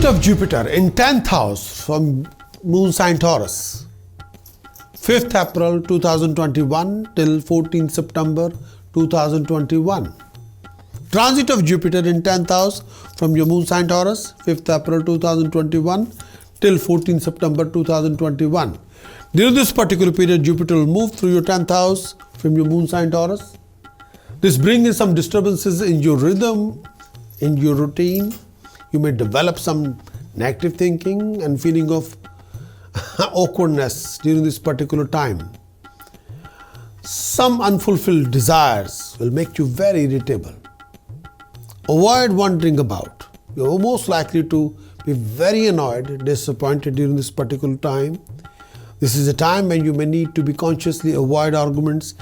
of Jupiter in 10th house from moon sign Taurus, 5th April 2021 till 14th September 2021. Transit of Jupiter in 10th house from your moon sign Taurus, 5th April 2021 till 14th September 2021. During this particular period, Jupiter will move through your 10th house from your moon sign Taurus. This brings in some disturbances in your rhythm, in your routine. You may develop some negative thinking and feeling of awkwardness during this particular time. Some unfulfilled desires will make you very irritable. Avoid wandering about. You are most likely to be very annoyed, disappointed during this particular time. This is a time when you may need to be consciously avoid arguments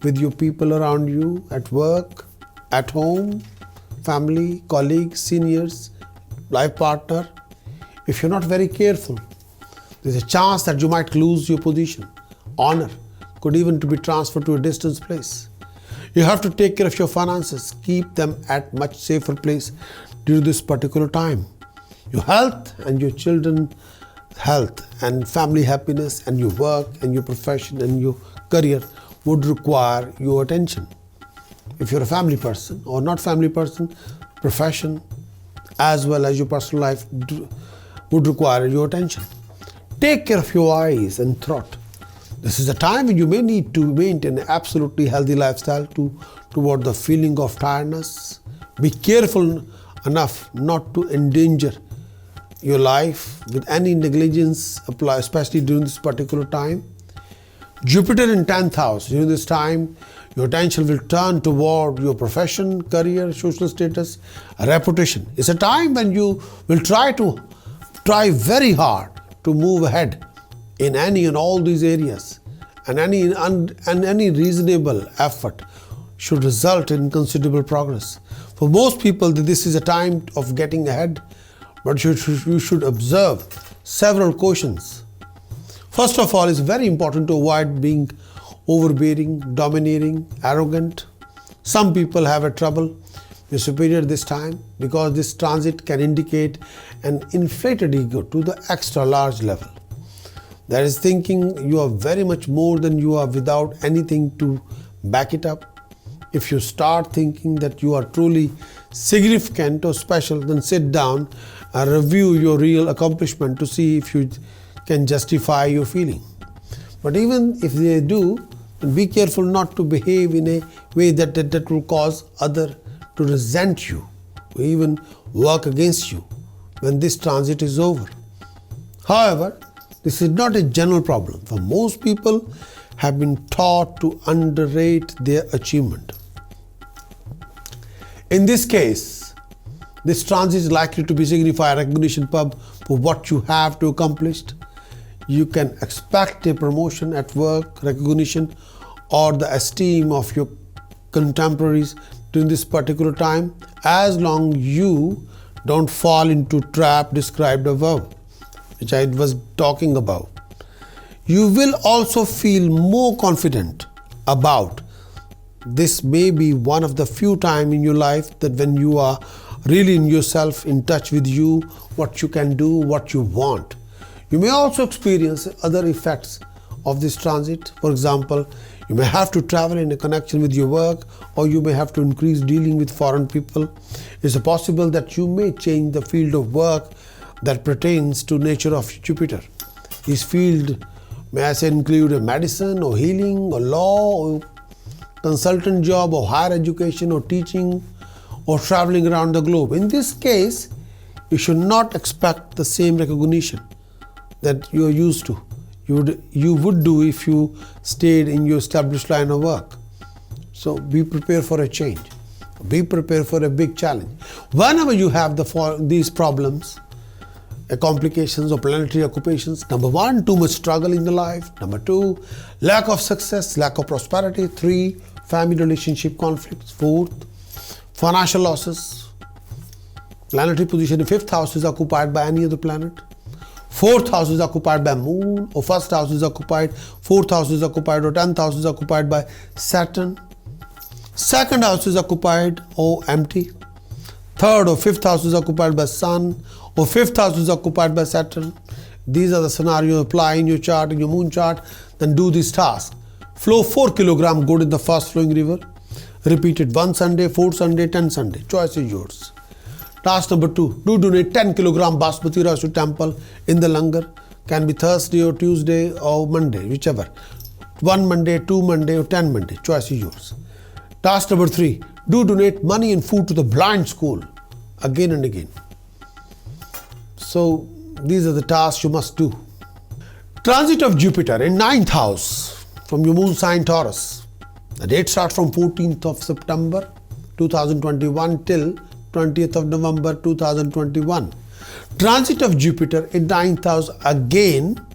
with your people around you, at work, at home, family, colleagues, seniors, life partner. If you're not very careful, there's a chance that you might lose your position, honor, could even to be transferred to a distant place. You have to take care of your finances, keep them at much safer place during this particular time. Your health and your children's health and family happiness and your work and your profession and your career would require your attention. If you're a family person or not family person, profession as well as your personal life would require your attention. Take care of your eyes and throat. This is a time when you may need to maintain an absolutely healthy lifestyle toward the feeling of tiredness. Be careful enough not to endanger your life with any negligence, especially during this particular time. Jupiter in 10th house. During this time, your attention will turn toward your profession, career, social status, reputation. It's a time when you will try very hard to move ahead in any and all these areas, and any reasonable effort should result in considerable progress. For most people, this is a time of getting ahead, but you should observe several cautions. First of all, it's very important to avoid being overbearing, domineering, arrogant. Some people have a trouble with superior this time because this transit can indicate an inflated ego to the extra large level. That is thinking you are very much more than you are without anything to back it up. If you start thinking that you are truly significant or special, then sit down and review your real accomplishment to see if you can justify your feeling. But even if they do, then be careful not to behave in a way that will cause others to resent you or even work against you when this transit is over. However, this is not a general problem, for most people have been taught to underrate their achievement. In this case, this transit is likely to signify recognition for what you have to accomplish. You can expect a promotion at work, recognition, or the esteem of your contemporaries during this particular time, as long as you don't fall into trap described above, which I was talking about. You will also feel more confident about. This may be one of the few times in your life that when you are really in yourself, in touch with you, what you can do, what you want. You may also experience other effects of this transit. For example, you may have to travel in a connection with your work, or you may have to increase dealing with foreign people. It's possible that you may change the field of work that pertains to nature of Jupiter. This field may as include medicine or healing or law or consultant job or higher education or teaching or traveling around the globe. In this case, you should not expect the same recognition that you are used to. You would do if you stayed in your established line of work. So be prepared for a change. Be prepared for a big challenge. Whenever you have these problems, complications or planetary occupations, number 1, too much struggle in the life. Number 2, lack of success, lack of prosperity. 3, family relationship conflicts. 4th, financial losses. Planetary position in 5th house is occupied by any other planet. 4th house is occupied by moon, or 1st house is occupied, 4th house is occupied, or 10th house is occupied by Saturn. 2nd house is occupied or empty. 3rd or 5th house is occupied by Sun, or fifth house is occupied by Saturn. These are the scenarios apply in your chart, in your moon chart. Then do this task. Flow 4 kilogram gold in the fast flowing river. Repeat it 1 Sunday, 4 Sunday, 10 Sunday. Choice is yours. Task number 2. Do donate 10 kilogram basmati rice to temple in the langar. Can be Thursday or Tuesday or Monday, whichever. 1 Monday, 2 Monday or 10 Monday. Choice is yours. Task number 3. Do donate money and food to the blind school. Again and again. So these are the tasks you must do. Transit of Jupiter in 9th house from your moon sign Taurus. The date starts from 14th of September 2021 till 20th of November 2021. Transit of Jupiter in 9th house again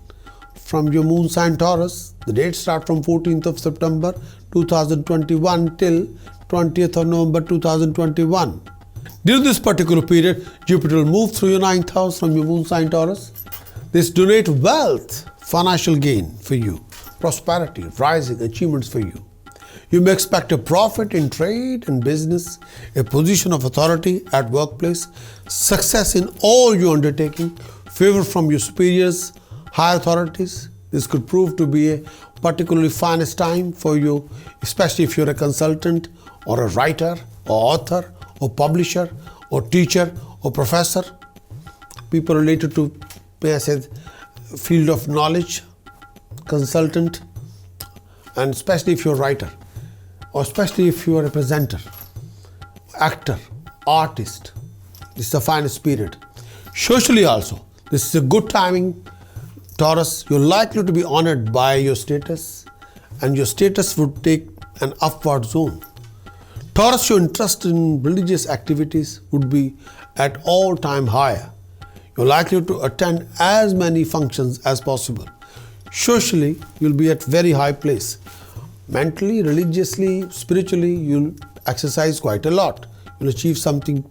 from your moon sign Taurus. The date starts from 14th of September 2021 till 20th of November 2021. During this particular period, Jupiter will move through your 9th house from your moon sign Taurus. This donate wealth, financial gain for you, prosperity, rising, achievements for you. You may expect a profit in trade and business, a position of authority at workplace, success in all your undertaking, favor from your superiors, higher authorities. This could prove to be a particularly finest time for you, especially if you're a consultant or a writer or author or publisher or teacher or professor. People related to, may I say, field of knowledge, consultant, and especially if you're a writer, or especially if you are a presenter, actor, artist. This is the finest period. Socially also, this is a good timing. Taurus, you're likely to be honored by your status, and your status would take an upward zone. Taurus, your interest in religious activities would be at all-time higher. You're likely to attend as many functions as possible. Socially, you'll be at very high place. Mentally, religiously, spiritually, you'll exercise quite a lot. You'll achieve something,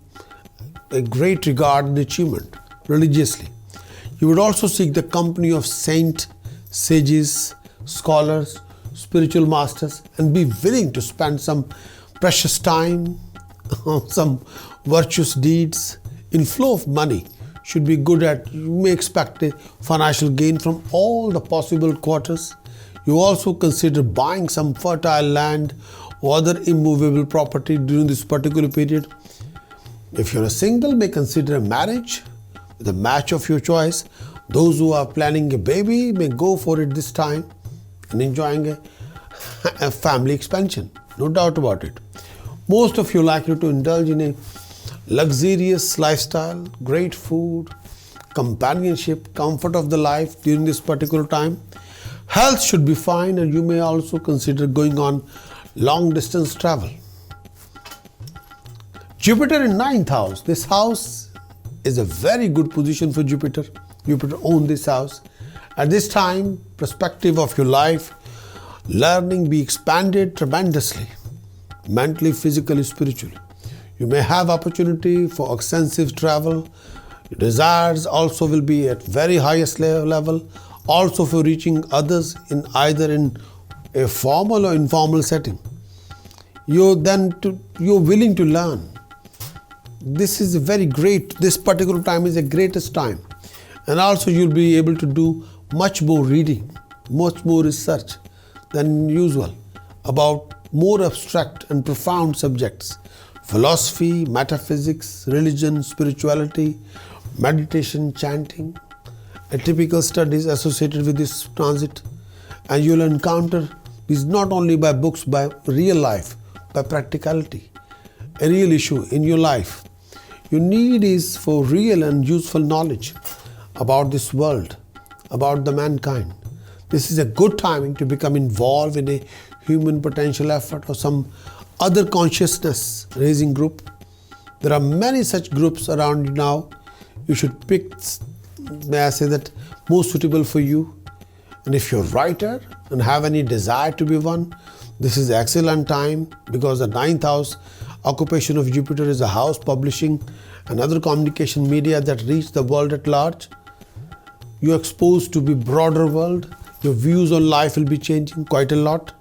a great regard and achievement religiously. You would also seek the company of saints, sages, scholars, spiritual masters, and be willing to spend some precious time on some virtuous deeds. Inflow of money should be good at. You may expect a financial gain from all the possible quarters. You also consider buying some fertile land or other immovable property during this particular period. If you're a single, may consider a marriage with a match of your choice. Those who are planning a baby may go for it this time and enjoying a family expansion. No doubt about it. Most of you are likely to indulge in a luxurious lifestyle, great food, companionship, comfort of the life during this particular time. Health should be fine, and you may also consider going on long distance travel. Jupiter in 9th house. This house is a very good position for Jupiter. Jupiter owns this house. At this time, perspective of your life, learning be expanded tremendously, mentally, physically, spiritually. You may have opportunity for extensive travel. Your desires also will be at very highest level, also for reaching others in either in a formal or informal setting. You're willing to learn. This is very great. This particular time is the greatest time. And also you'll be able to do much more reading, much more research than usual about more abstract and profound subjects. Philosophy, metaphysics, religion, spirituality, meditation, chanting, typical studies associated with this transit. And you'll encounter these not only by books, by real life, by practicality, a real issue in your life. Your need is for real and useful knowledge about this world, about the mankind. This is a good timing to become involved in a human potential effort or some other consciousness raising group. There are many such groups around you now. You should pick, may I say that, most suitable for you. And if you're a writer and have any desire to be one, this is excellent time, because the 9th house occupation of Jupiter is a house publishing and other communication media that reach the world at large. You're exposed to the broader world. Your views on life will be changing quite a lot.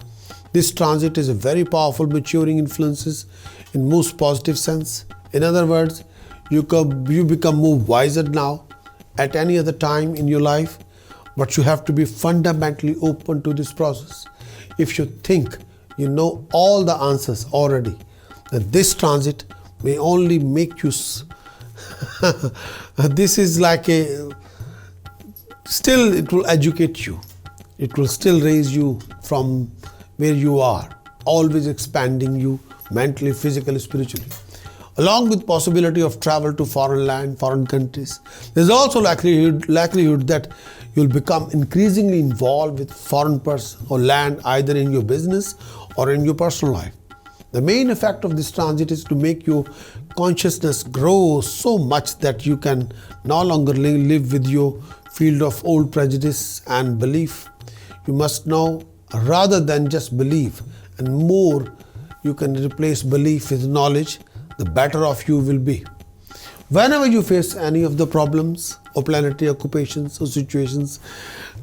This transit is a very powerful maturing influences in most positive sense. In other words, You become more wiser now at any other time in your life, but you have to be fundamentally open to this process. If you think you know all the answers already, then this transit may only make you this is like still it will educate you. It will still raise you from where you are, always expanding you mentally, physically, spiritually. Along with possibility of travel to foreign land, foreign countries, there's also likelihood that you'll become increasingly involved with foreign person or land, either in your business or in your personal life. The main effect of this transit is to make your consciousness grow so much that you can no longer live with your field of old prejudice and belief. You must know rather than just believe, and more you can replace belief with knowledge, the better off you will be. Whenever you face any of the problems or planetary occupations or situations,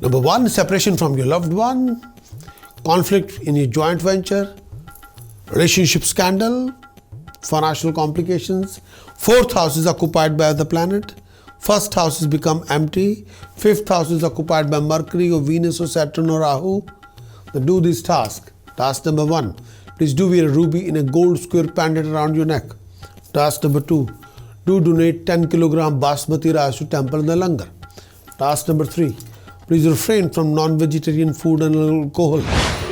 number one, separation from your loved one, conflict in your joint venture, relationship scandal, financial complications, fourth house is occupied by the planet, first house has become empty, fifth house is occupied by Mercury or Venus or Saturn or Rahu. Then do this task. Task number one, please do wear a ruby in a gold square pendant around your neck. Task number two, do donate 10 kg basmati rice to temple in the langar. Task number three, please refrain from non-vegetarian food and alcohol.